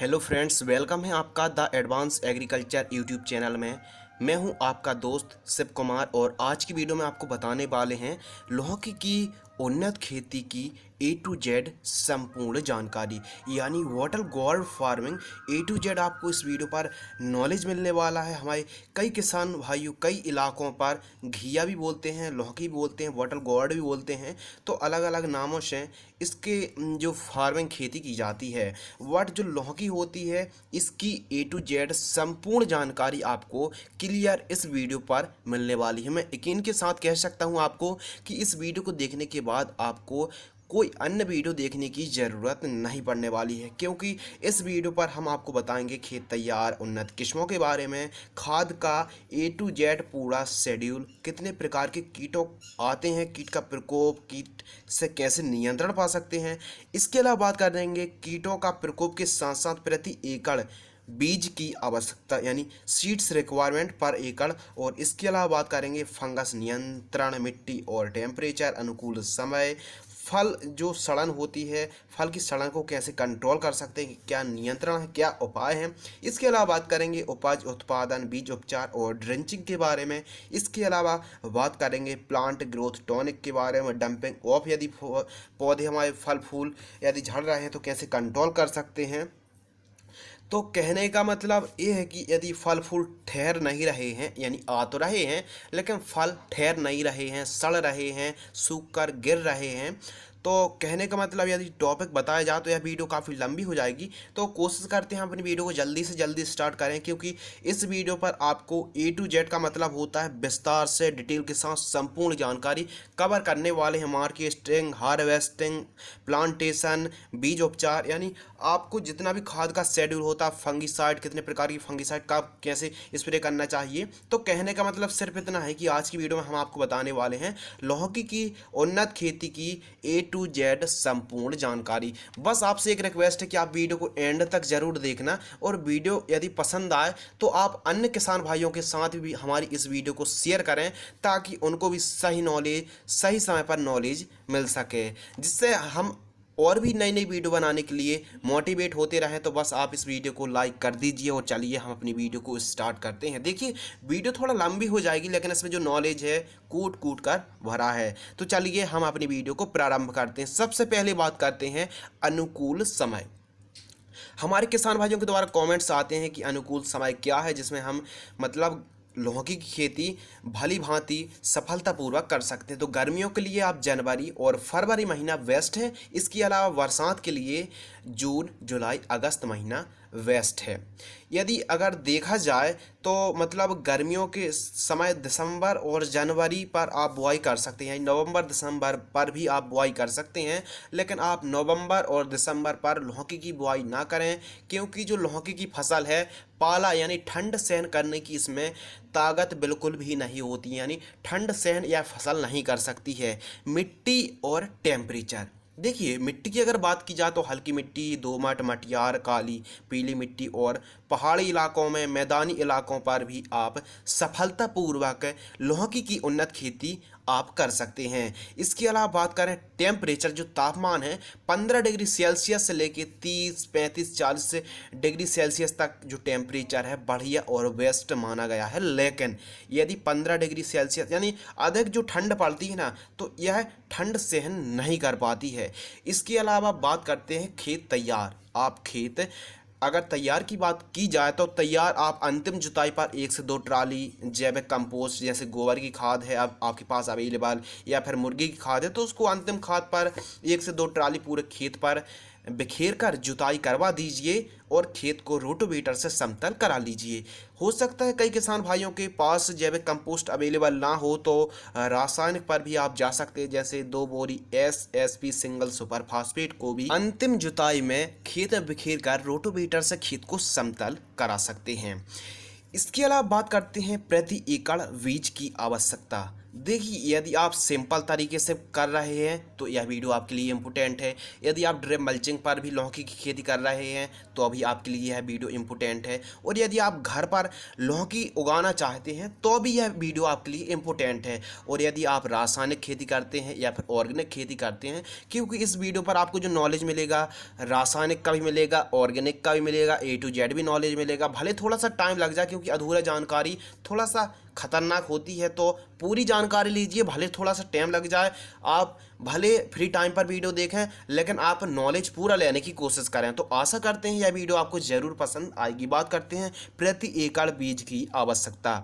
Hello friends, welcome है आपका the advance agriculture YouTube channel में। मैं हूं आपका दोस्त शिव कुमार और आज की वीडियो में आपको बताने वाले हैं लौकी की उन्नत खेती की ए टू जेड संपूर्ण जानकारी, यानी water gold farming A to Z. आपको इस वीडियो पर नॉलेज मिलने वाला है। हमारे कई किसान भाइयों कई इलाकों पर घिया भी बोलते हैं, लौकी भी बोलते हैं, वाटर गोल्ड भी बोलते हैं, तो अलग अलग नामों से इसके जो फार्मिंग खेती की जाती है। वट जो लौकी होती है इसकी ए टू जेड संपूर्ण जानकारी आपको क्लियर इस वीडियो पर मिलने वाली है। मैं यकीन के साथ कह सकता हूं आपको कि इस वीडियो को देखने के बाद आपको कोई अन्य वीडियो देखने की ज़रूरत नहीं पड़ने वाली है, क्योंकि इस वीडियो पर हम आपको बताएंगे खेत तैयार उन्नत किस्मों के बारे में, खाद का ए टू जेड पूरा शेड्यूल, कितने प्रकार के कीटों आते हैं, कीट का प्रकोप, कीट से कैसे नियंत्रण पा सकते हैं। इसके अलावा बात करेंगे कीटों का प्रकोप के साथ साथ प्रति एकड़ बीज की आवश्यकता यानी सीड्स रिक्वायरमेंट पर एकड़, और इसके अलावा बात करेंगे फंगस नियंत्रण, मिट्टी और टेम्परेचर अनुकूल समय, फल जो सड़न होती है, फल की सड़न को कैसे कंट्रोल कर सकते हैं, क्या नियंत्रण है, क्या उपाय हैं। इसके अलावा बात करेंगे उपज उत्पादन, बीज उपचार और ड्रेंचिंग के बारे में। इसके अलावा बात करेंगे प्लांट ग्रोथ टॉनिक के बारे में, डंपिंग ऑफ यदि पौधे हमारे फल फूल यदि झड़ रहे हैं तो कैसे कंट्रोल कर सकते हैं। तो कहने का मतलब ये है कि यदि फल फूल ठहर नहीं रहे हैं, यानी आ तो रहे हैं लेकिन फल ठहर नहीं रहे हैं, सड़ रहे हैं, सूख कर गिर रहे हैं, तो कहने का मतलब यदि टॉपिक बताया जाए तो यह वीडियो काफ़ी लंबी हो जाएगी। तो कोशिश करते हैं अपनी वीडियो को जल्दी से जल्दी स्टार्ट करें, क्योंकि इस वीडियो पर आपको ए टू जेड का मतलब होता है विस्तार से डिटेल के साथ संपूर्ण जानकारी कवर करने वाले हैं। मार्केटिंग, हार्वेस्टिंग, प्लांटेशन, बीज उपचार, यानी आपको जितना भी खाद का शेड्यूल होता है, फंगीसाइड, कितने प्रकार की फंगीसाइड का कैसे स्प्रे करना चाहिए। तो कहने का मतलब सिर्फ इतना है कि आज की वीडियो में हम आपको बताने वाले हैं लौकी की उन्नत खेती की ए टू जेड संपूर्ण जानकारी। बस आपसे एक रिक्वेस्ट है कि आप वीडियो को एंड तक जरूर देखना, और वीडियो यदि पसंद आए तो आप अन्य किसान भाइयों के साथ भी हमारी इस वीडियो को शेयर करें, ताकि उनको भी सही नॉलेज सही समय पर नॉलेज मिल सके, जिससे हम और भी नई नई वीडियो बनाने के लिए मोटिवेट होते रहें। तो बस आप इस वीडियो को लाइक कर दीजिए और चलिए हम अपनी वीडियो को स्टार्ट करते हैं। देखिए वीडियो थोड़ा लंबी हो जाएगी, लेकिन इसमें जो नॉलेज है कूट कूट कर भरा है। तो चलिए हम अपनी वीडियो को प्रारंभ करते हैं। सबसे पहले बात करते हैं अनुकूल समय। हमारे किसान भाइयों के द्वारा कमेंट्स आते हैं कि अनुकूल समय क्या है जिसमें हम मतलब लौकी की खेती भली भांति सफलतापूर्वक कर सकते हैं। तो गर्मियों के लिए आप जनवरी और फरवरी महीना बेस्ट है। इसके अलावा बरसात के लिए जून जुलाई अगस्त महीना बेस्ट है। यदि अगर देखा जाए तो मतलब गर्मियों के समय दिसंबर और जनवरी पर आप बुआई कर सकते हैं, नवंबर दिसंबर पर भी आप बुआई कर सकते हैं, लेकिन आप नवंबर और दिसंबर पर लौकी की बुआई ना करें, क्योंकि जो लौकी की फसल है पाला यानी ठंड सहन करने की इसमें ताकत बिल्कुल भी नहीं होती, यानी ठंड सहन यह फसल नहीं कर सकती है। मिट्टी और टेम्परेचर, देखिए मिट्टी की अगर बात की जाए तो हल्की मिट्टी, दोमट, मटियार, काली, पीली मिट्टी और पहाड़ी इलाकों में, मैदानी इलाकों पर भी आप सफलतापूर्वक लौकी की उन्नत खेती आप कर सकते हैं। इसके अलावा बात करें टेम्परेचर, जो तापमान है 15 डिग्री सेल्सियस से लेके 30, 35, 40 डिग्री सेल्सियस तक जो टेम्परेचर है बढ़िया और बेस्ट माना गया है। लेकिन यदि 15 डिग्री सेल्सियस यानी अधिक जो ठंड पड़ती है ना, तो यह ठंड सहन नहीं कर पाती है। इसके अलावा बात करते हैं खेत तैयार। आप खेत अगर तैयार की बात की जाए तो तैयार आप अंतिम जुताई पर 1 से 2 ट्राली जैविक कंपोस्ट, जैसे गोबर की खाद है अब आपके पास अवेलेबल, या फिर मुर्गी की खाद है, तो उसको अंतिम खाद पर 1 से 2 ट्राली पूरे खेत पर बिखेर कर जुताई करवा दीजिए और खेत को रोटोवेटर से समतल करा लीजिए। हो सकता है कई किसान भाइयों के पास जैविक कंपोस्ट अवेलेबल ना हो, तो रासायनिक पर भी आप जा सकते हैं, जैसे 2 बोरी SSP सिंगल सुपर फास्फेट को भी अंतिम जुताई में खेत में बिखेर कर रोटोवेटर से खेत को समतल करा सकते हैं। इसके अलावा बात करते हैं प्रति एकड़ बीज की आवश्यकता। देखिए, यदि आप सिंपल तरीके से कर रहे हैं तो यह वीडियो आपके लिए इम्पोर्टेंट है। यदि आप ड्रिप मल्चिंग पर भी लौकी की खेती कर रहे हैं तो अभी आपके लिए यह वीडियो इम्पोर्टेंट है। और यदि आप घर पर लौकी उगाना चाहते हैं तो भी यह वीडियो आपके लिए इम्पोर्टेंट है। और यदि आप रासायनिक खेती करते हैं या फिर ऑर्गेनिक खेती करते हैं, क्योंकि इस वीडियो पर आपको जो नॉलेज मिलेगा रासायनिक का भी मिलेगा, ऑर्गेनिक का भी मिलेगा, A to Z भी नॉलेज मिलेगा। भले थोड़ा सा टाइम लग जाए क्योंकि अधूरा जानकारी थोड़ा सा खतरनाक होती है, तो पूरी जानकारी लीजिए, भले थोड़ा सा टाइम लग जाए। आप भले फ्री टाइम पर वीडियो देखें लेकिन आप नॉलेज पूरा लेने की कोशिश करें। तो आशा करते हैं यह वीडियो आपको ज़रूर पसंद आएगी। बात करते हैं प्रति एकड़ बीज की आवश्यकता।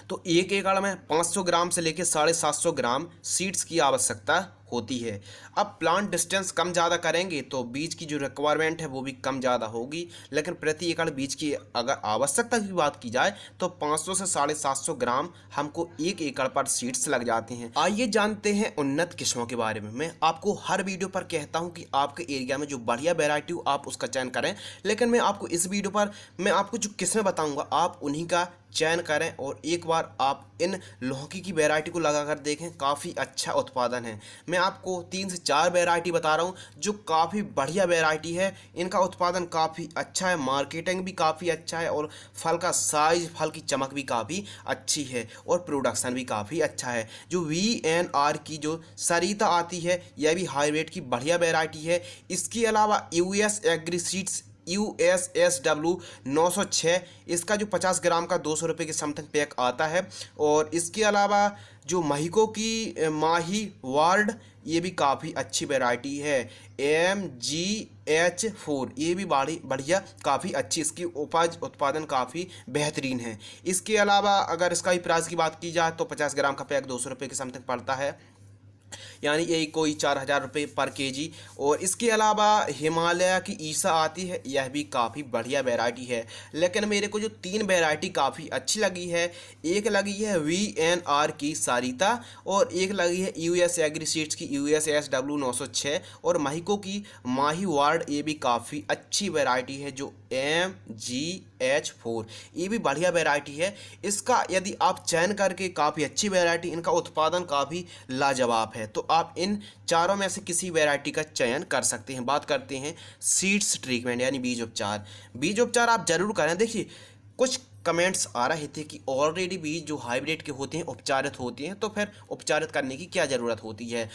तो 1 एकड़ में 500 ग्राम से लेकर 750 ग्राम सीड्स की आवश्यकता होती है। अब प्लांट डिस्टेंस कम ज़्यादा करेंगे तो बीज की जो रिक्वायरमेंट है वो भी कम ज़्यादा होगी, लेकिन प्रति एकड़ बीज की अगर आवश्यकता की बात की जाए तो 500 से 750 ग्राम हमको 1 एकड़ पर सीड्स लग जाते हैं। आइए जानते हैं उन्नत किस्मों के बारे में। मैं आपको हर वीडियो पर कहता हूं कि आपके एरिया में जो बढ़िया वेराइटी हो आप उसका चयन करें, लेकिन मैं आपको इस वीडियो पर मैं आपको जो किस्में बताऊँगा आप उन्हीं का चयन करें और एक बार आप इन लौकी की वैरायटी को लगाकर देखें, काफ़ी अच्छा उत्पादन है। मैं आपको 3 से 4 वैरायटी बता रहा हूँ जो काफ़ी बढ़िया वैरायटी है। इनका उत्पादन काफ़ी अच्छा है, मार्केटिंग भी काफ़ी अच्छा है और फल का साइज, फल की चमक भी काफ़ी अच्छी है और प्रोडक्शन भी काफ़ी अच्छा है। जो VNR की जो सरिता आती है यह भी हाईब्रिड की बढ़िया वैरायटी है। इसके अलावा US एग्री सीड्स USSW 906, इसका जो 50 ग्राम का 200 रुपये के समथिंग पैक आता है। और इसके अलावा जो महिको की माही वार्ड, ये भी काफ़ी अच्छी वैरायटी है। MGH4 ये भी बढ़िया काफ़ी अच्छी, इसकी उपज उत्पादन काफ़ी बेहतरीन है। इसके अलावा अगर इसका ही प्राइस की बात की जाए तो 50 ग्राम का पैक 200 रुपये के समथिंग पड़ता है, यानी यही कोई 4000 रुपये पर केजी। और इसके अलावा हिमालय की ईसा आती है, यह भी काफ़ी बढ़िया वैरायटी है। लेकिन मेरे को जो 3 वैरायटी काफ़ी अच्छी लगी है, एक लगी है VNR की सारिता और एक लगी है US एग्री सीड्स की USSW 906 और महिको की माही वार्ड, ये भी काफ़ी अच्छी वैरायटी है जो MGH4, ये भी बढ़िया वैरायटी है। इसका यदि आप चयन करके काफ़ी अच्छी वैरायटी, इनका उत्पादन काफ़ी लाजवाब है, तो आप इन चारों में से किसी वैरायटी का चयन कर सकते हैं। बात करते हैं सीड्स ट्रीटमेंट यानी बीज उपचार। बीज उपचार आप जरूर करें। देखिए, कुछ कमेंट्स आ रहे थे कि ऑलरेडी बीज जो हाइब्रिड के होते हैं उपचारित होते हैं, तो फिर उपचारित करने की क्या ज़रूरत होती है।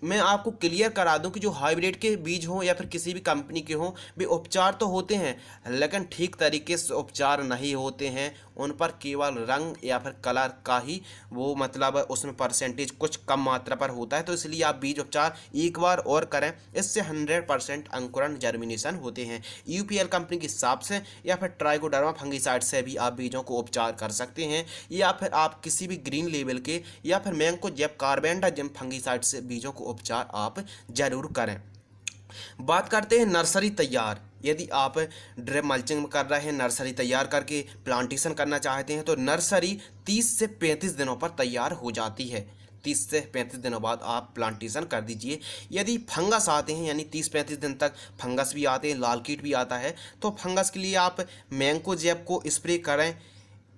मैं आपको क्लियर करा दूं कि जो हाइब्रिड के बीज हों या फिर किसी भी कंपनी के हों, वे उपचार तो होते हैं लेकिन ठीक तरीके से उपचार नहीं होते हैं। उन पर केवल रंग या फिर कलर का ही वो मतलब उसमें परसेंटेज कुछ कम मात्रा पर होता है, तो इसलिए आप बीज उपचार एक बार और करें, इससे 100% अंकुरण जर्मिनेशन होते हैं। UPL कंपनी के हिसाब से या फिर ट्राइकोडर्मा फंगिसाइड से भी आप बीजों को उपचार कर सकते हैं, या फिर आप किसी भी ग्रीन लेवल के या फिर मैंकोजेब कार्बेंडाजिम फंगिसाइड से बीजों को उपचार आप जरूर करें। बात करते हैं नर्सरी तैयार। यदि आप ड्रिप मल्चिंग कर रहे हैं, नर्सरी तैयार करके प्लांटेशन करना चाहते हैं तो नर्सरी 30 से 35 दिनों पर तैयार हो जाती है। 30 से 35 दिनों बाद आप प्लांटेशन कर दीजिए। यदि फंगस आते हैं यानी 30-35 दिन तक फंगस भी आते हैं, लाल कीट भी आता है, तो फंगस के लिए आप मैंकोजेब को स्प्रे करें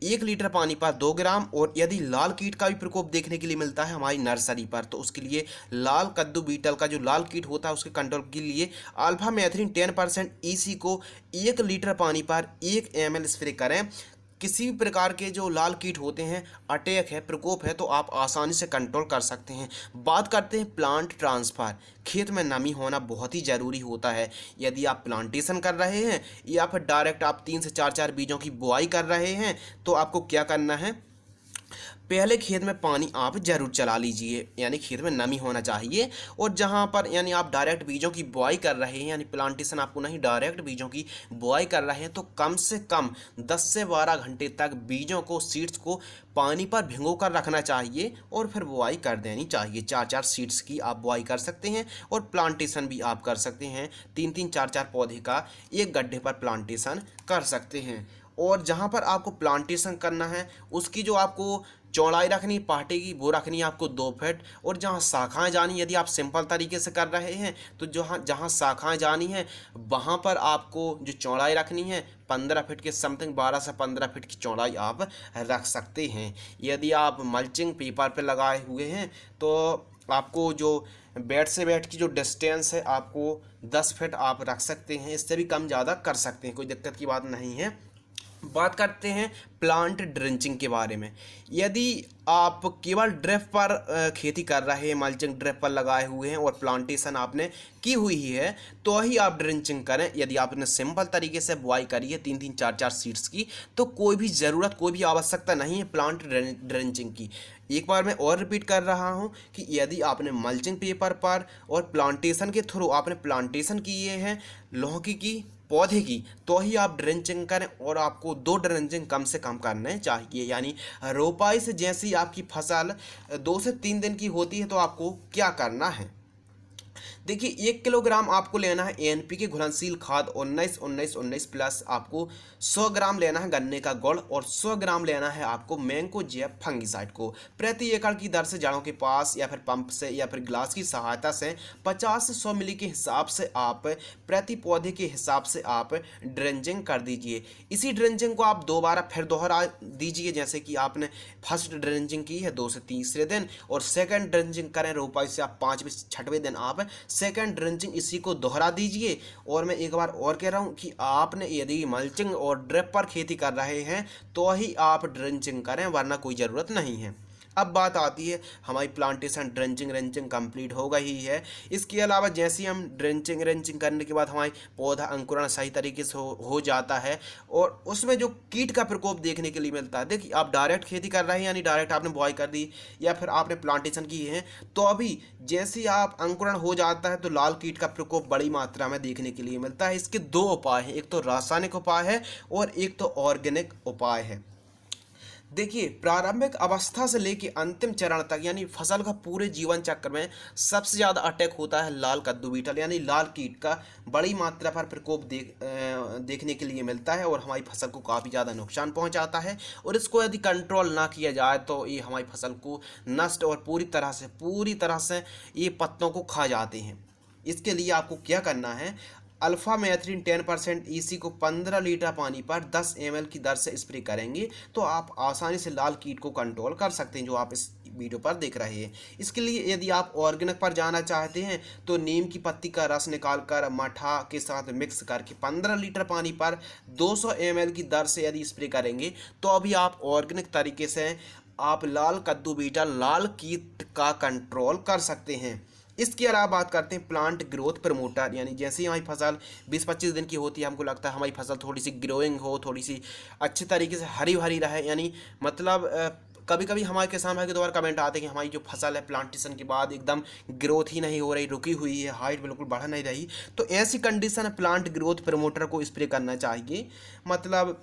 1 लीटर पानी पर 2 ग्राम। और यदि लाल कीट का भी प्रकोप देखने के लिए मिलता है हमारी नर्सरी पर, तो उसके लिए लाल कद्दू बीटल का जो लाल कीट होता है उसके कंट्रोल के लिए अल्फा मेथ्रिन 10% EC को 1 लीटर पानी पर 1 ml स्प्रे करें। किसी भी प्रकार के जो लाल कीट होते हैं, अटैक है, प्रकोप है, तो आप आसानी से कंट्रोल कर सकते हैं। बात करते हैं प्लांट ट्रांसफ़र। खेत में नमी होना बहुत ही ज़रूरी होता है। यदि आप प्लांटेशन कर रहे हैं या फिर डायरेक्ट आप 3 से 4 बीजों की बुआई कर रहे हैं, तो आपको क्या करना है, पहले खेत में पानी आप जरूर चला लीजिए, यानी खेत में नमी होना चाहिए। और जहां पर यानी आप डायरेक्ट बीजों की बुआई कर रहे हैं, यानी प्लांटेशन आपको नहीं, डायरेक्ट बीजों की बुआई कर रहे हैं, तो कम से कम 10 से 12 घंटे तक बीजों को, सीड्स को पानी पर भिगो कर रखना चाहिए और फिर बुआई कर देनी चाहिए। 4-4 सीड्स की आप बुआई कर सकते हैं और प्लांटेशन भी आप कर सकते हैं। 3-3, 4-4 पौधे का एक गड्ढे पर प्लांटेशन कर सकते हैं। और जहाँ पर आपको प्लांटेशन करना है उसकी जो आपको चौड़ाई रखनी पार्टी की वो रखनी है आपको 2 फीट, और जहाँ शाखाएं जानी यदि आप सिंपल तरीके से कर रहे हैं तो जहाँ जहाँ शाखाएं जानी है वहाँ पर आपको जो चौड़ाई रखनी है 15 फीट के समथिंग, 12 से 15 फीट की चौड़ाई आप रख सकते हैं। यदि आप मल्चिंग पेपर पे लगाए हुए हैं तो आपको जो बेड से बेड की जो डिस्टेंस है आपको 10 फीट आप रख सकते हैं, इससे भी कम ज़्यादा कर सकते हैं, कोई दिक्कत की बात नहीं है। बात करते हैं प्लांट ड्रेंचिंग के बारे में। यदि आप केवल ड्रिप पर खेती कर रहे हैं, मल्चिंग ड्रिप पर लगाए हुए हैं और प्लांटेशन आपने की हुई ही है तो ही आप ड्रेंचिंग करें। यदि आपने सिंपल तरीके से बुआई करी है 3-3 4-4 सीड्स की तो कोई भी ज़रूरत कोई भी आवश्यकता नहीं है प्लांट ड्रेंचिंग की। एक बार मैं और रिपीट कर रहा हूं कि यदि आपने मल्चिंग पेपर पर और प्लांटेशन के थ्रू आपने प्लांटेशन किए हैं लौकी की पौधे की तो ही आप ड्रेंचिंग करें, और आपको 2 ड्रेंचिंग कम से कम करने चाहिए। यानी रोपाई से जैसी आपकी फसल 2 से 3 दिन की होती है तो आपको क्या करना है, देखिए 1 किलोग्राम आपको लेना है एनपीके घुलनशील खाद 19-19-19 प्लस आपको 100 ग्राम लेना है गन्ने का गुड़, और 100 ग्राम लेना है आपको मैंकोजेब फंगिसाइड को। प्रति एकड़ की दर से जड़ों के पास या फिर पंप से या फिर ग्लास की सहायता से 50 से 100 मिली के हिसाब से आप प्रति पौधे के हिसाब से आप ड्रेंचिंग कर दीजिए। इसी ड्रेंचिंग को आप दोबारा फिर दोहरा दीजिए, जैसे कि आपने फर्स्ट ड्रेंचिंग की है 2 से तीसरे दिन और सेकंड ड्रेंचिंग करें रोपाई से आप 5वें 6वें दिन आप सेकंड ड्रेंचिंग इसी को दोहरा दीजिए। और मैं एक बार और कह रहा हूं कि आपने यदि मल्चिंग और ड्रिप पर खेती कर रहे हैं तो ही आप ड्रेंचिंग करें, वरना कोई ज़रूरत नहीं है। अब बात आती है हमारी प्लांटेशन ड्रेंचिंग कंप्लीट हो गई है। इसके अलावा जैसे हम ड्रेंचिंग करने के बाद हमारी पौधा अंकुरण सही तरीके से हो जाता है और उसमें जो कीट का प्रकोप देखने के लिए मिलता है। देखिए आप डायरेक्ट खेती कर रहे हैं यानी डायरेक्ट आपने बुआई कर दी या फिर आपने प्लांटेशन की है तो अभी जैसे ही आप अंकुरण हो जाता है तो लाल कीट का प्रकोप बड़ी मात्रा में देखने के लिए मिलता है। इसके 2 उपाय हैं, एक तो रासायनिक उपाय है और एक तो ऑर्गेनिक उपाय है। देखिए प्रारंभिक अवस्था से लेकर अंतिम चरण तक यानी फसल का पूरे जीवन चक्र में सबसे ज़्यादा अटैक होता है लाल कद्दू बीटल यानी लाल कीट का बड़ी मात्रा पर प्रकोप देखने के लिए मिलता है और हमारी फसल को काफ़ी ज़्यादा नुकसान पहुंचाता है। और इसको यदि कंट्रोल ना किया जाए तो ये हमारी फसल को नष्ट और पूरी तरह से ये पत्तों को खा जाते हैं। इसके लिए आपको क्या करना है, अल्फा मेथ्रीन 10% ईसी को 15 लीटर पानी पर 10 ml की दर से स्प्रे करेंगे तो आप आसानी से लाल कीट को कंट्रोल कर सकते हैं, जो आप इस वीडियो पर देख रहे हैं। इसके लिए यदि आप ऑर्गेनिक पर जाना चाहते हैं तो नीम की पत्ती का रस निकालकर मठा के साथ मिक्स करके 15 लीटर पानी पर 200 ml की दर से यदि स्प्रे करेंगे तो अभी आप ऑर्गेनिक तरीके से आप लाल कद्दू बीटल लाल कीट का कंट्रोल कर सकते हैं। इसके अलावा बात करते हैं प्लांट ग्रोथ प्रमोटर, यानी जैसे ही हमारी फसल 20-25 दिन की होती है हमको लगता है हमारी फसल थोड़ी सी ग्रोइंग हो, थोड़ी सी अच्छे तरीके से हरी भरी रहे, यानी मतलब कभी कभी हमारे किसान भाई के द्वारा कमेंट आते हैं कि हमारी जो फसल है प्लांटेशन के बाद एकदम ग्रोथ ही नहीं हो रही, रुकी हुई है, हाइट बिल्कुल बढ़ नहीं रही, तो ऐसी कंडीशन है प्लांट ग्रोथ प्रमोटर को स्प्रे करना चाहिए। मतलब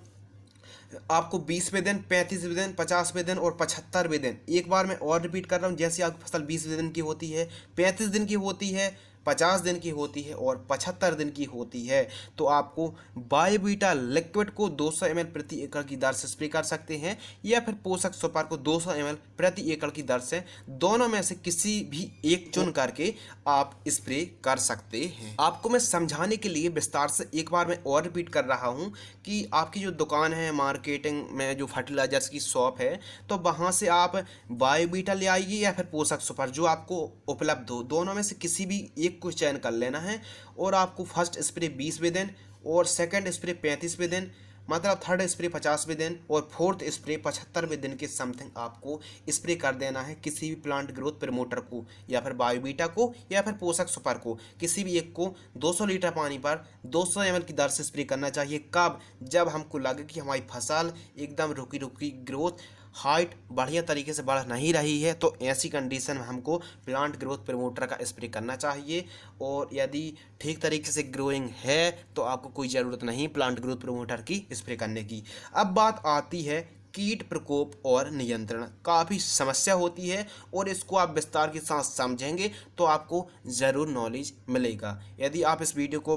आपको 20वें दिन, 35वें दिन, 50वें दिन और 75वें दिन, एक बार मैं और रिपीट कर रहा हूँ, जैसे आपकी फसल 20वें दिन की होती है, 35 दिन की होती है, 50 दिन की होती है और 75 दिन की होती है तो आपको बायोवीटा लिक्विड को 200 ml प्रति एकड़ की दर से स्प्रे कर सकते हैं या फिर पोषक सुपर को 200 ml प्रति एकड़ की दर से, दोनों में से किसी भी एक चुन करके आप स्प्रे कर सकते हैं। आपको मैं समझाने के लिए विस्तार से एक बार मैं और रिपीट कर रहा हूं कि आपकी जो दुकान है मार्केटिंग में जो फर्टिलाइजर्स की शॉप है तो वहां से आप बायोवीटा ले आइए या फिर पोषक सुपर जो आपको उपलब्ध हो, दोनों में से किसी भी एक को चयन कर लेना है और आपको फर्स्ट स्प्रे 20वें दिन और सेकंड स्प्रे 35वें दिन, मतलब थर्ड स्प्रे 50वें दिन और फोर्थ स्प्रे 75वें दिन के समथिंग आपको स्प्रे कर देना है किसी भी प्लांट ग्रोथ प्रमोटर को या फिर बायोवीटा को या फिर पोषक सुपर को, किसी भी एक को 200 लीटर पानी पर 200 ml की दर से स्प्रे करना चाहिए। कब? जब हमको लगे कि हमारी फसल एकदम रुकी रुकी ग्रोथ, हाइट बढ़िया तरीके से बढ़ नहीं रही है, तो ऐसी कंडीशन में हमको प्लांट ग्रोथ प्रमोटर का स्प्रे करना चाहिए। और यदि ठीक तरीके से ग्रोइंग है तो आपको कोई ज़रूरत नहीं प्लांट ग्रोथ प्रमोटर की स्प्रे करने की। अब बात आती है कीट प्रकोप और नियंत्रण, काफ़ी समस्या होती है और इसको आप विस्तार के साथ समझेंगे तो आपको ज़रूर नॉलेज मिलेगा। यदि आप इस वीडियो को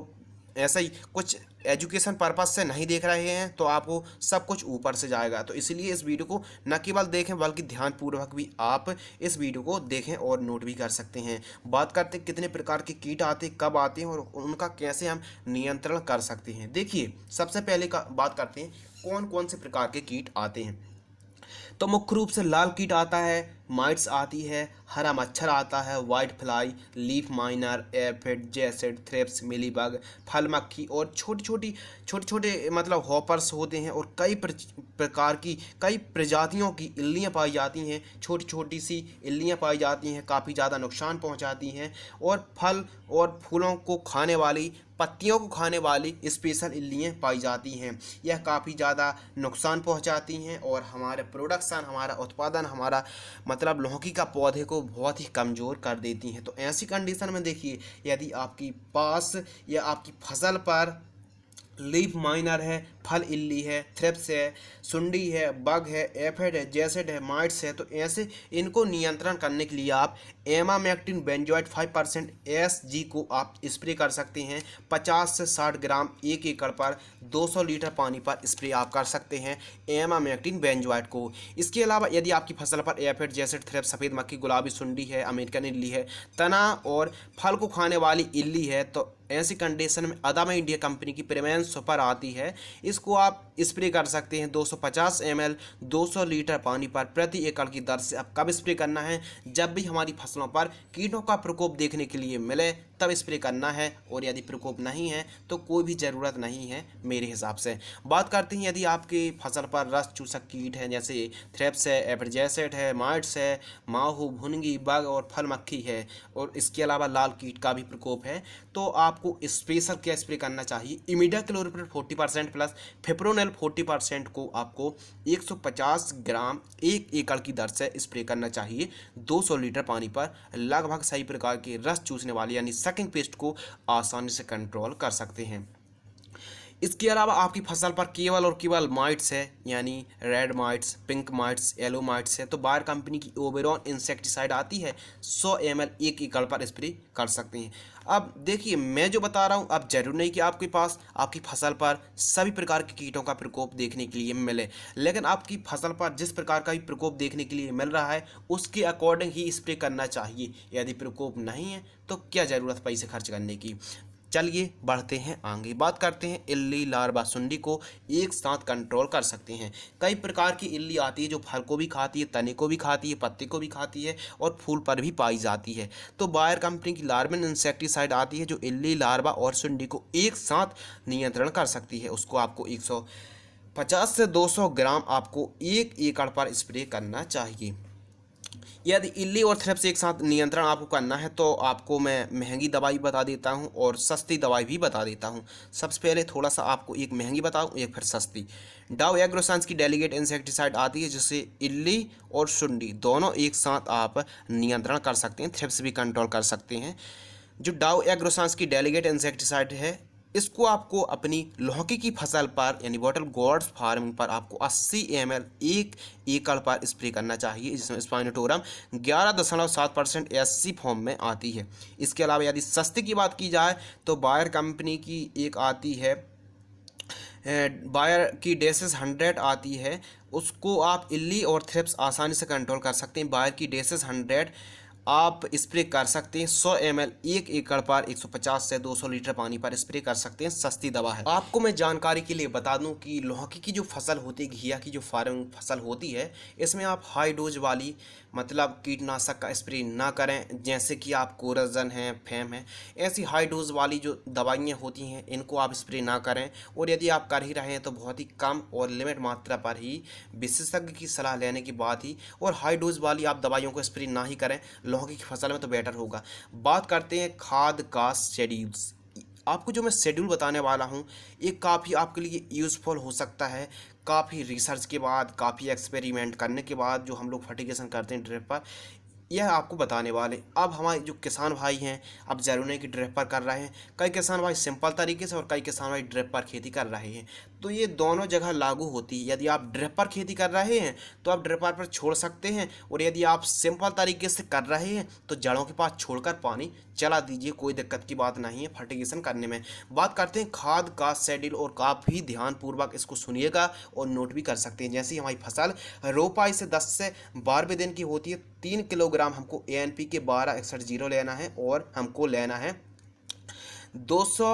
ऐसा ही कुछ एजुकेशन पर्पज से नहीं देख रहे हैं तो आपको सब कुछ ऊपर से जाएगा। तो इसलिए इस वीडियो को न केवल देखें बल्कि ध्यानपूर्वक भी आप इस वीडियो को देखें और नोट भी कर सकते हैं। बात करते हैं कितने प्रकार के कीट आते हैं, कब आते हैं और उनका कैसे हम नियंत्रण कर सकते हैं। देखिए, सबसे पहले का बात करते हैं कौन कौन से प्रकार के कीट आते हैं। तो मुख्य रूप से लाल कीट आता है, माइट्स आती है, हरा मच्छर आता है, white fly, leaf miner, aphid, jassid, thrips, mealybug, फल मक्खी और छोटे छोटे मतलब हॉपर्स होते हैं। और कई प्रकार की कई प्रजातियों की इल्लियाँ पाई जाती हैं, छोटी छोटी सी इल्लियाँ पाई जाती हैं, काफ़ी ज़्यादा नुकसान पहुंचाती हैं। और फल और फूलों को खाने वाली, पत्तियों को खाने वाली स्पेशल इल्लियाँ पाई जाती हैं। यह काफ़ी ज़्यादा नुकसान पहुंचाती हैं और हमारे प्रोडक्शन, हमारा उत्पादन, हमारा मतलब लौकी का पौधे को बहुत ही कमज़ोर कर देती हैं। तो ऐसी कंडीशन में देखिए, यदि आपकी पास या आपकी फसल पर लीफ माइनर है, फल इल्ली है, थ्रिप्स है, सुंडी है, बग है, एफिड है, जैसिड है, माइट्स है, तो ऐसे इनको नियंत्रण करने के लिए आप एमामेक्टिन बेंजोएट 5% SG को आप स्प्रे कर सकते हैं। 50 से 60 ग्राम 1 एकड़ पर 200 लीटर पानी पर स्प्रे आप कर सकते हैं एमामेक्टिन बेंजोएट को। इसके अलावा यदि आपकी फसल पर एफिड, जैसिड, थ्रिप्स, सफ़ेद मक्खी, गुलाबी सुंडी है, अमेरिकन इल्ली है, तना और फल को खाने वाली इल्ली है, तो ऐसी कंडीशन में अदामा इंडिया कंपनी की प्रीमियम सुपर आती है, इसको आप स्प्रे कर सकते हैं 250 ml 200 लीटर पानी पर प्रति एकड़ की दर से। अब कब स्प्रे करना है? जब भी हमारी फसलों पर कीटों का प्रकोप देखने के लिए मिले तब स्प्रे करना है, और यदि प्रकोप नहीं है तो कोई भी ज़रूरत नहीं है मेरे हिसाब से। बात करते हैं यदि आपकी फसल पर रस चूसक कीट है, जैसे थ्रिप्स है, एफिड जैसिड है, माइट्स है, माहू, भुनगी, बग और फल मक्खी है, और इसके अलावा लाल कीट का भी प्रकोप है, तो आपको स्पेशल क्या स्प्रे करना चाहिए? इमिडाक्लोप्रिड 40% प्लस फिप्रोनिल 40% को आपको 150 ग्राम 1 एकड़ की दर से स्प्रे करना चाहिए 200 लीटर पानी पर। लगभग सही प्रकार के रस चूसने वाली यानी सकिंग पेस्ट को आसानी से कंट्रोल कर सकते हैं। इसके अलावा आपकी फसल पर केवल और केवल माइट्स है, यानी red mites, pink mites, yellow mites है, तो बायर कंपनी की ओबेरॉन इंसेक्टिसाइड आती है, 100 ml 1 एकड़ पर स्प्रे कर सकते हैं। अब देखिए, मैं जो बता रहा हूँ, अब जरूर नहीं कि आपके पास आपकी फसल पर सभी प्रकार के कीटों का प्रकोप देखने के लिए मिले, लेकिन आपकी फसल पर जिस प्रकार का भी प्रकोप देखने के लिए मिल रहा है उसके अकॉर्डिंग ही स्प्रे करना चाहिए। यदि प्रकोप नहीं है तो क्या ज़रूरत पैसे खर्च करने की। चलिए बढ़ते हैं आगे, बात करते हैं इल्ली, लार्वा, सुंडी को एक साथ कंट्रोल कर सकते हैं। कई प्रकार की इल्ली आती है जो फल को भी खाती है, तने को भी खाती है, पत्ते को भी खाती है और फूल पर भी पाई जाती है। तो बायर कंपनी की लार्विन इंसेक्टिसाइड आती है जो इल्ली, लार्वा और सुंडी को एक साथ नियंत्रण कर सकती है। उसको आपको 150 से 200 ग्राम आपको 1 एकड़ पर स्प्रे करना चाहिए। यदि इल्ली और थ्रिप्स एक साथ नियंत्रण आपको करना है तो आपको मैं महंगी दवाई बता देता हूं और सस्ती दवाई भी बता देता हूं। सबसे पहले थोड़ा सा आपको एक महंगी बताऊं, एक फिर सस्ती। डाव एग्रोसाइंस की डेलीगेट इंसेक्टिसाइड आती है जिससे इल्ली और सुंडी दोनों एक साथ आप नियंत्रण कर सकते हैं, थ्रिप्स भी कंट्रोल कर सकते हैं। जो डाव एग्रोसाइंस की डेलीगेट इंसेक्टिसाइड है, इसको आपको अपनी लौकी की फसल पर यानी बॉटल गॉड्स फार्मिंग पर आपको 80 ml 1 एकड़ पर स्प्रे करना चाहिए, जिसमें स्पाइनोटोरम 11.7% SC फॉर्म में आती है। इसके अलावा यदि सस्ते की बात की जाए तो बायर कंपनी की एक आती है, बायर की डेसिस 100 आती है, उसको आप इल्ली और थ्रिप्स आसानी से कंट्रोल कर सकते हैं। बायर की डेसिस 100 आप स्प्रे कर सकते हैं 100 ml 1 एकड़ पर 150 से 200 लीटर पानी पर स्प्रे कर सकते हैं, सस्ती दवा है। आपको मैं जानकारी के लिए बता दूं कि लौकी की जो फसल होती है, घिया की जो फार्मिंग फसल होती है, इसमें आप हाई डोज वाली मतलब कीटनाशक का स्प्रे ना करें, जैसे कि आप कोराजन है, फैम है, ऐसी हाई डोज वाली जो दवाइयाँ होती हैं इनको आप स्प्रे ना करें। और यदि आप कर ही रहे हैं तो बहुत ही कम और लिमिट मात्रा पर ही विशेषज्ञ की सलाह लेने के बाद ही, और हाई डोज वाली आप दवाइयों को स्प्रे ना ही करें लौकी की फसल में तो बेटर होगा। बात करते हैं खाद का शेड्यूल्स। आपको जो मैं शेड्यूल बताने वाला हूँ ये काफ़ी आपके लिए यूज़फुल हो सकता है। काफ़ी रिसर्च के बाद, काफ़ी एक्सपेरिमेंट करने के बाद जो हम लोग फर्टिगेशन करते हैं ड्रिप पर, यह आपको बताने वाले। अब हमारे जो किसान भाई हैं, अब ज़रूरी नहीं कि ड्रिप पर कर रहे हैं, कई किसान भाई सिंपल तरीके से और कई किसान भाई ड्रिप पर खेती कर रहे हैं, तो ये दोनों जगह लागू होती है। यदि आप ड्रिप पर खेती कर रहे हैं तो आप ड्रिपर पर छोड़ सकते हैं, और यदि आप सिंपल तरीके से कर रहे हैं तो जड़ों के पास छोड़कर पानी चला दीजिए, कोई दिक्कत की बात नहीं है फर्टिगेशन करने में। बात करते हैं खाद का शेड्यूल, और काफ़ी ध्यानपूर्वक इसको सुनिएगा और नोट भी कर सकते हैं। जैसे हमारी फसल रोपाई से 10 से 12वें दिन की होती है, 3 किलोग्राम हमको ANPK 1261 लेना है, और हमको लेना है 200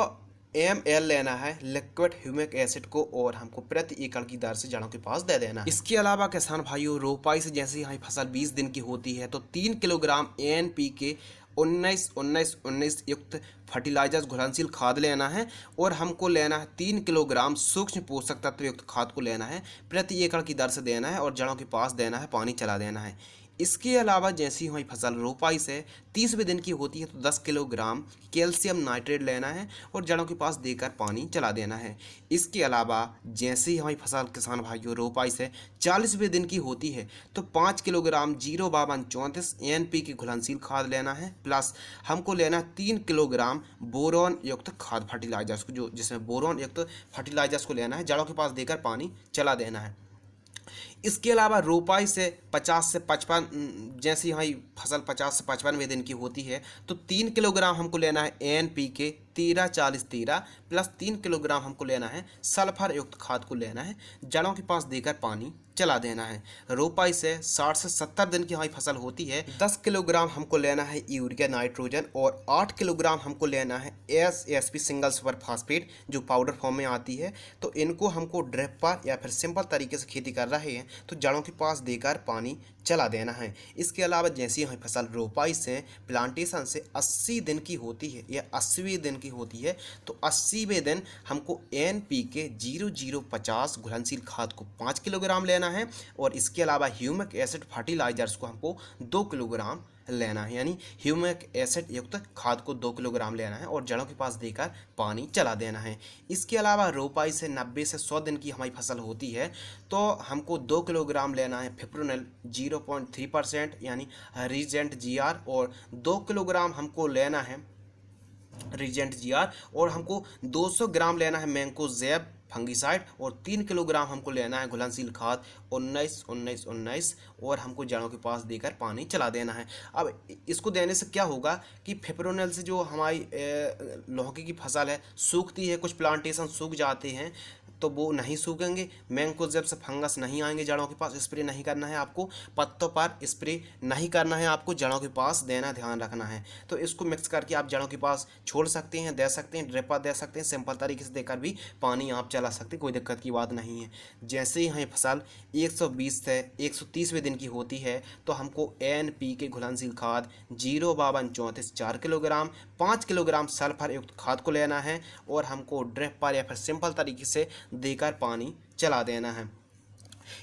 ml लेना है लिक्विड ह्यूमिक एसिड को, और हमको प्रति एकड़ की दर से जड़ों के पास दे देना है। इसके अलावा किसान भाइयों, रोपाई से जैसे ही हमारी फसल 20 दिन की होती है तो 3 किलोग्राम ANPK 19-19-19 युक्त फर्टिलाइजर्स घुलनशील खाद लेना है, और हमको लेना है 3 किलोग्राम सूक्ष्म पोषक तत्व युक्त खाद को लेना है, प्रति एकड़ की दर से देना है, और जड़ों के पास देना है, पानी चला देना है। इसके अलावा जैसी हमारी फसल रोपाई से 30वें दिन की होती है तो 10 किलोग्राम कैल्शियम नाइट्रेट लेना है, और जड़ों के पास देकर पानी चला देना है। इसके अलावा जैसे ही हमारी फसल किसान भाइयों रोपाई से 40वें दिन की होती है तो 5 किलोग्राम 05234 ANPK घुलनशील खाद लेना है, प्लस हमको लेना 3 किलोग्राम बोरॉन युक्त खाद फर्टिलाइजर्स को, जो जिसमें बोरॉन युक्त फर्टिलाइजर्स को लेना है, जड़ों के पास देकर पानी चला देना है। इसके अलावा रोपाई से 50 से 55 जैसी हमारी फसल 50 से 55वें दिन की होती है तो 3 किलोग्राम हमको लेना है ANPK 13-40-13 प्लस 3 किलोग्राम हमको लेना है सल्फर युक्त खाद को लेना है, जड़ों के पास देकर पानी चला देना है। रोपाई से 60 से 70 दिन की हमारी फसल होती है, 10 किलोग्राम हमको लेना है यूरिया नाइट्रोजन, और 8 किलोग्राम हमको लेना है SSP सिंगल सुपर फास्फेट जो पाउडर फॉर्म में आती है। तो इनको हमको ड्रिप पर या फिर सिंपल तरीके से खेती कर रहे हैं तो जड़ों के पास देकर पानी चला देना है। इसके अलावा जैसी हमारी फसल रोपाई से प्लांटेशन से 80 दिन की होती है या 80वें दिन की होती है तो 80वें दिन हमको ANPK 0050 घुलनशील खाद को 5 किलोग्राम लेना है, और इसके अलावा ह्यूमिक एसिड फर्टिलाइजर्स को हमको 2 किलोग्राम लेना है, यानी ह्यूमिक एसिड युक्त खाद को 2 किलोग्राम लेना है, और जड़ों के पास देकर पानी चला देना है। इसके अलावा रोपाई से 90 से 100 दिन की हमारी फसल होती है तो हमको 2 किलोग्राम लेना है फिप्रोनिल 0.3% यानी रीजेंट GR, और 2 किलोग्राम हमको लेना है रीजेंट GR, और हमको 200 ग्राम लेना है मैंकोजेब फंगिसाइड, और 3 किलोग्राम हमको लेना है घुलनशील खाद 19-19-19, और हमको जड़ों के पास देकर पानी चला देना है। अब इसको देने से क्या होगा कि फिप्रोनिल से जो हमारी लौकी की फसल है सूखती है, कुछ प्लांटेशन सूख जाते हैं तो वो नहीं सूखेंगे, मैंकोजेब से फंगस नहीं आएंगे जड़ों के पास। स्प्रे नहीं करना है आपको, पत्तों पर स्प्रे नहीं करना है आपको, जड़ों के पास देना ध्यान रखना है। तो इसको मिक्स करके आप जड़ों के पास छोड़ सकते हैं, दे सकते हैं, ड्रिपर दे सकते हैं, सिंपल तरीके से देकर भी पानी आप चला सकते हैं, कोई दिक्कत की बात नहीं है। जैसे ही हमें फसल 120 से 130वें दिन की होती है तो हमको ANPK घुलनशील खाद 05234 4 किलोग्राम, 5 किलोग्राम सल्फर युक्त खाद को लेना है, और हमको ड्रिप पर या फिर सिंपल तरीके से देकर पानी चला देना है।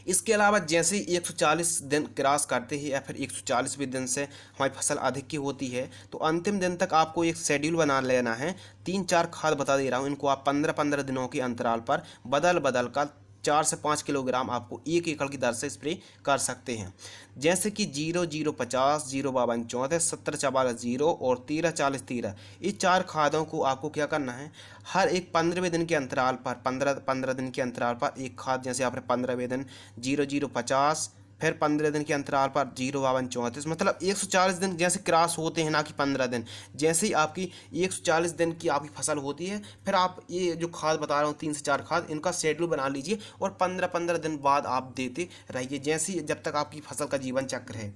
इसके अलावा जैसे ही 140 दिन क्रॉस करते हैं या फिर 140वें दिन से हमारी फसल अधिक की होती है तो अंतिम दिन तक आपको एक शेड्यूल बना लेना है। 3-4 खाद बता दे रहा हूँ, इनको आप 15-15 दिनों के अंतराल पर बदल बदल कर 4 से 5 किलोग्राम आपको 1 एकड़ की दर से स्प्रे कर सकते हैं। जैसे कि 0050 05234 7044 0 और 1340 ये 4 खादों को आपको क्या करना है, हर एक 15वें दिन के अंतराल पर 15 दिन के अंतराल पर एक खाद, जैसे आपने 15वें दिन 0050, फिर 15 दिन के अंतराल पर 05234, मतलब 140 दिन जैसे क्रॉस होते हैं, ना कि 15 दिन। जैसे ही आपकी 140 दिन की आपकी फसल होती है फिर आप ये जो खाद बता रहा हूँ 3 से 4 खाद, इनका शेड्यूल बना लीजिए और 15-15 दिन बाद आप देते रहिए, जैसे जब तक आपकी फसल का जीवन चक्र है।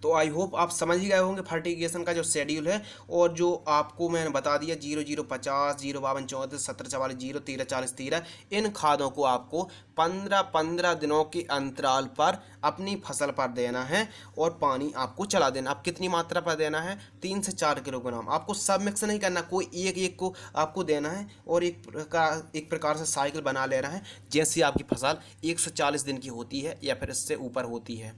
तो आई होप आप समझ ही गए होंगे फर्टिगेशन का जो शेड्यूल है, और जो आपको मैंने बता दिया 0050 05234 7044 0 1340 13, इन खादों को आपको 15-15 दिनों के अंतराल पर अपनी फसल पर देना है, और पानी आपको चला देना। अब कितनी मात्रा पर देना है, 3 से 4 किलोग्राम। आपको सब मिक्स नहीं करना, कोई एक एक को आपको देना है, और एक प्रकार से साइकिल बना लेना है, जैसी आपकी फसल 140 दिन की होती है या फिर इससे ऊपर होती है।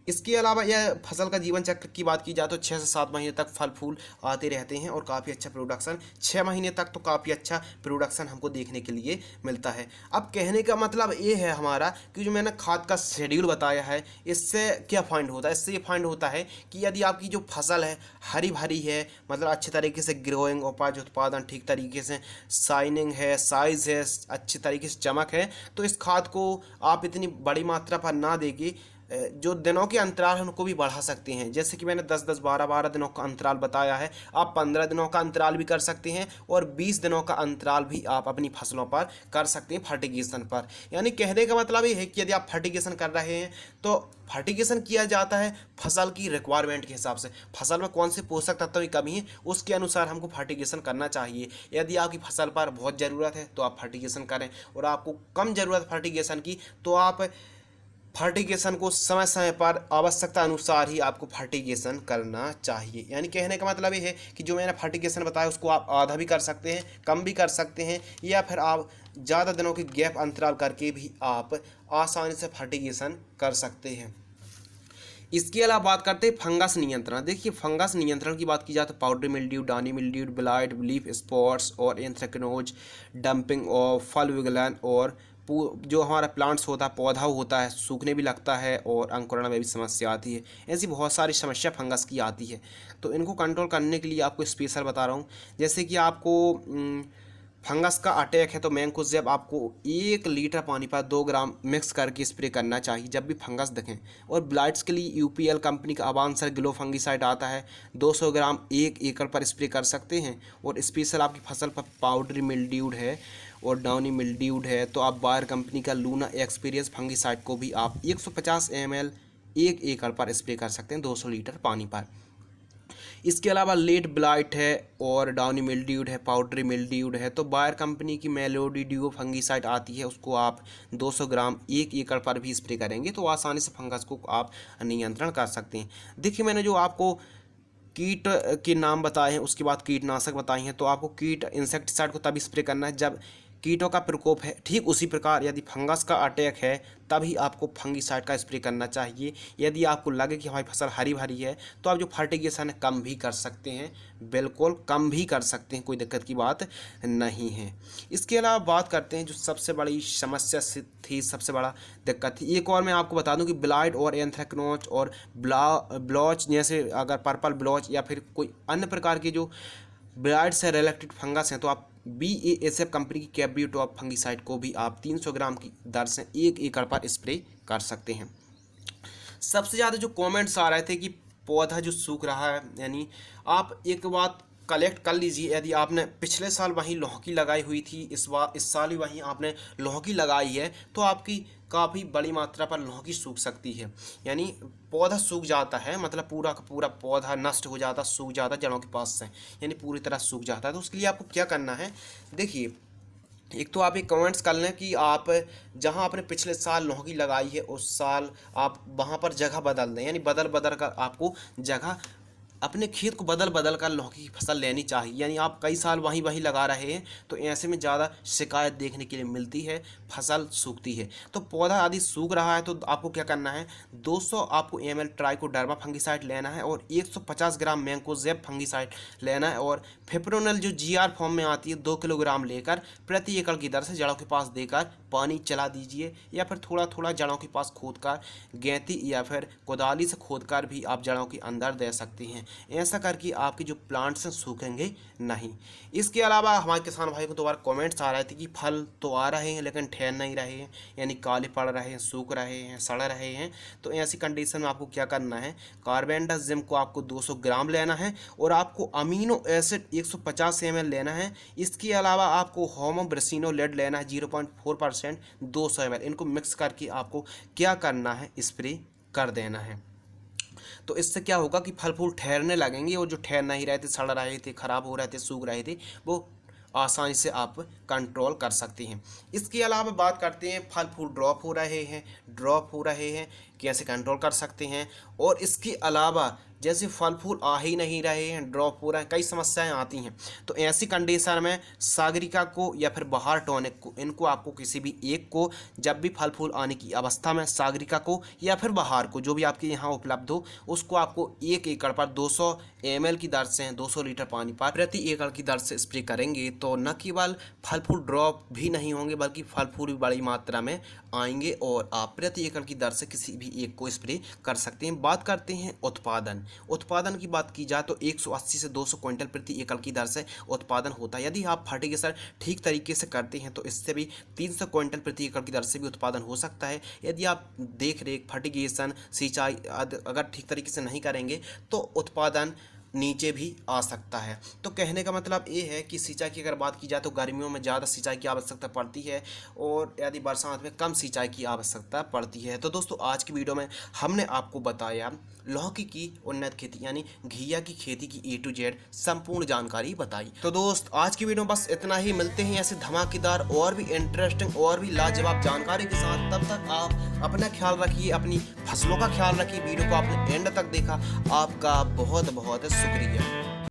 इसके अलावा यह फसल का जीवन चक्र की बात की जाए तो 6 से 7 महीने तक फल फूल आते रहते हैं और काफ़ी अच्छा प्रोडक्शन 6 महीने तक तो काफ़ी अच्छा प्रोडक्शन हमको देखने के लिए मिलता है। अब कहने का मतलब ये है हमारा कि जो मैंने खाद का शेड्यूल बताया है, इससे क्या फाइंड होता है, इससे ये फाइंड होता है कि यदि आपकी जो फसल है हरी भरी है, मतलब अच्छे तरीके से ग्रोइंग, उपज उत्पादन ठीक तरीके से, शाइनिंग है, साइज़ है, अच्छे तरीके से चमक है, तो इस खाद को आप इतनी बड़ी मात्रा पर ना देगी, जो दिनों के अंतराल हैं उनको भी बढ़ा सकते हैं। जैसे कि मैंने 10-10, 12-12 दिनों का अंतराल बताया है, आप 15 दिनों का अंतराल भी कर सकते हैं और 20 दिनों का अंतराल भी आप अपनी फसलों पर कर सकते हैं फर्टिगेशन पर। यानी कहने का मतलब ये है कि यदि आप फर्टिगेशन कर रहे हैं तो फर्टिगेशन किया जाता है फसल की रिक्वायरमेंट के हिसाब से, फसल में कौन से पोषक तत्वों की कमी है उसके अनुसार हमको फर्टिगेशन करना चाहिए। यदि आपकी फसल पर बहुत ज़रूरत है तो आप फर्टिगेशन करें, और आपको कम ज़रूरत फर्टिगेशन की तो आप फर्टिगेशन को समय समय पर आवश्यकता अनुसार ही आपको फर्टिगेशन करना चाहिए। यानी कहने का मतलब ये है कि जो मैंने फर्टिगेशन बताया उसको आप आधा भी कर सकते हैं, कम भी कर सकते हैं, या फिर आप ज़्यादा दिनों के गैप अंतराल करके भी आप आसानी से फर्टिगेशन कर सकते हैं। इसके अलावा बात करते हैं फंगस नियंत्रण। देखिए फंगस नियंत्रण की बात की जाए तो powdery mildew, Dani mildew, blight, leaf spots और एंथ्रेक्नोज, डंपिंग ऑफ फल विगलन, और जो हमारा प्लांट्स होता है, पौधा होता है, सूखने भी लगता है और अंकुरण में भी समस्या आती है। ऐसी बहुत सारी समस्या फंगस की आती है, तो इनको कंट्रोल करने के लिए आपको स्पेशल बता रहा हूँ। जैसे कि आपको फंगस का अटैक है तो मैंकोजेब आपको 1 लीटर पानी पर 2 ग्राम मिक्स करके स्प्रे करना चाहिए जब भी फंगस दिखें। और ब्लाइट्स के लिए यूपीएल कंपनी का अवांसर ग्लो फंगिसाइड आता है, 200 ग्राम 1 एकड़ पर स्प्रे कर सकते हैं। और स्पेशल आपकी फसल पर पाउडरी मिल्ड्यूड है और डाउनी मिल्ड्यूड है तो आप बायर कंपनी का लूना एक्सपीरियंस फंगिसाइड को भी आप 150 ml 1 एकड़ पर स्प्रे कर सकते हैं 200 लीटर पानी पर। इसके अलावा लेट ब्लाइट है और डाउनी मिल्ड्यूड है, पाउडरी मिल्ड्यूड है तो बायर कंपनी की मेलोडी ड्यूओ फंगिसाइड आती है, उसको आप 200 ग्राम 1 एकड़ पर भी स्प्रे करेंगे तो आसानी से फंगस को आप नियंत्रण कर सकते हैं। देखिए मैंने जो आपको कीट के नाम बताए हैं, उसके बाद कीटनाशक बताई हैं, तो आपको कीट इंसेक्टिसाइड को तभी स्प्रे करना है जब कीटों का प्रकोप है। ठीक उसी प्रकार यदि फंगस का अटैक है तभी आपको फंगिसाइड का स्प्रे करना चाहिए। यदि आपको लगे कि हमारी फसल हरी भरी है तो आप जो फर्टिगेशन है कम भी कर सकते हैं, बिल्कुल कम भी कर सकते हैं, कोई दिक्कत की बात नहीं है। इसके अलावा बात करते हैं जो सबसे बड़ी समस्या थी, सबसे बड़ा दिक्कत थी, एक और मैं आपको बता दूं कि ब्लाइट और एंथ्रेक्नोज और ब्लॉच, जैसे अगर पर्पल ब्लॉच या फिर कोई अन्य प्रकार के जो ब्लाइट से रिलेटेड फंगस हैं तो आप BASF कंपनी की कैब्रियो टॉप फंगिसाइड को भी आप 300 ग्राम की दर से 1 एकड़ पर स्प्रे कर सकते हैं। सबसे ज़्यादा जो कमेंट्स आ रहे थे कि पौधा जो सूख रहा है, यानी आप एक बात कलेक्ट कर लीजिए, यदि आपने पिछले साल वहीं लौकी लगाई हुई थी, इस साल ही वहीं आपने लौकी लगाई है तो आपकी काफ़ी बड़ी मात्रा पर लौकी सूख सकती है। यानी पौधा सूख जाता है, मतलब पूरा का पूरा पौधा नष्ट हो जाता, सूख जाता जड़ों के पास से, यानी पूरी तरह सूख जाता है। तो उसके लिए आपको क्या करना है, देखिए एक तो आप एक कमेंट्स कर लें कि आप जहां आपने पिछले साल लौकी लगाई है उस साल आप वहां पर जगह बदल दें, यानी बदल बदल कर आपको जगह अपने खेत को बदल बदल कर लौकी की फसल लेनी चाहिए। यानी आप कई साल वहीं वहीं लगा रहे हैं तो ऐसे में ज़्यादा शिकायत देखने के लिए मिलती है, फसल सूखती है। तो पौधा आदि सूख रहा है तो आपको क्या करना है, 200 आपको ml ट्राइकोडर्मा फंगिसाइड लेना है और 150 ग्राम मैंकोजेब फंगिसाइड लेना है और फिप्रोनिल जो GR फॉर्म में आती है 2 किलोग्राम लेकर प्रति एकड़ की दर से जड़ों के पास देकर पानी चला दीजिए, या फिर थोड़ा थोड़ा जड़ों के पास खोदकर गैंती या फिर कुदाली से खोदकर भी आप जड़ों के अंदर दे सकते हैं। ऐसा करके आपके जो प्लांट्स हैं सूखेंगे नहीं। इसके अलावा हमारे किसान भाई को दोबारा कमेंट्स आ रहे थे कि फल तो आ रहे हैं लेकिन ठहर नहीं रहे हैं, यानी काले पड़ रहे हैं, सूख रहे हैं, सड़ रहे हैं। तो ऐसी कंडीशन में आपको क्या करना है, कार्बेंडाजिम को आपको 200 ग्राम लेना है और आपको अमीनो एसिड 150 ml लेना है। इसके अलावा आपको होमोब्रेसिनोलेड लेना है 0.4% 200 ml। इनको मिक्स करके आपको क्या करना है, स्प्रे कर देना है। तो इससे क्या होगा कि फल फूल ठहरने लगेंगे और जो ठहर नहीं रहे थे, सड़ रहे थे, खराब हो रहे थे, सूख रहे थे, वो आसानी से आप कंट्रोल कर सकते हैं। इसके अलावा बात करते हैं फल फूल ड्रॉप हो रहे हैं कैसे कंट्रोल कर सकते हैं। और इसके अलावा जैसे फल फूल आ ही नहीं रहे हैं, ड्रॉप हो रहा है, कई समस्याएं आती हैं। तो ऐसी कंडीशन में सागरिका को या फिर बहार टॉनिक को, इनको आपको किसी भी एक को जब भी फल फूल आने की अवस्था में सागरिका को या फिर बहार को, जो भी आपके यहाँ उपलब्ध हो, उसको आपको 1 एकड़ पर 200 ml की दर से 200 लीटर पानी पर प्रति एकड़ की दर से स्प्रे करेंगे तो न केवल फल फूल ड्रॉप भी नहीं होंगे बल्कि फल फूल भी बड़ी मात्रा में आएंगे और आप प्रति एकड़ की दर से किसी भी एक को स्प्रे कर सकते हैं। बात करते हैं उत्पादन की बात की जाए तो 180 से 200 क्विंटल प्रति एकड़ की दर से उत्पादन होता है। यदि आप फर्टिगेशन ठीक तरीके से करते हैं तो इससे भी 300 क्विंटल प्रति एकड़ की दर से भी उत्पादन हो सकता है। यदि आप देख रेख, फर्टिगेशन, सिंचाई अगर ठीक तरीके से नहीं करेंगे तो उत्पादन नीचे भी आ सकता है। तो कहने का मतलब ये है कि सिंचाई की अगर बात की जाए तो गर्मियों में ज़्यादा सिंचाई की आवश्यकता पड़ती है और यदि बरसात में कम सिंचाई की आवश्यकता पड़ती है। तो दोस्तों आज की वीडियो में हमने आपको बताया लौकी की उन्नत खेती यानी घिया की खेती की A to Z संपूर्ण जानकारी बताई। तो दोस्त आज की वीडियो में बस इतना ही। मिलते हैं ऐसे धमाकेदार और भी इंटरेस्टिंग और भी लाजवाब जानकारी के साथ। तब तक आप अपना ख्याल रखिए, अपनी फसलों का ख्याल रखिए। वीडियो को आपने एंड तक देखा, आपका बहुत बहुत शुक्रिया।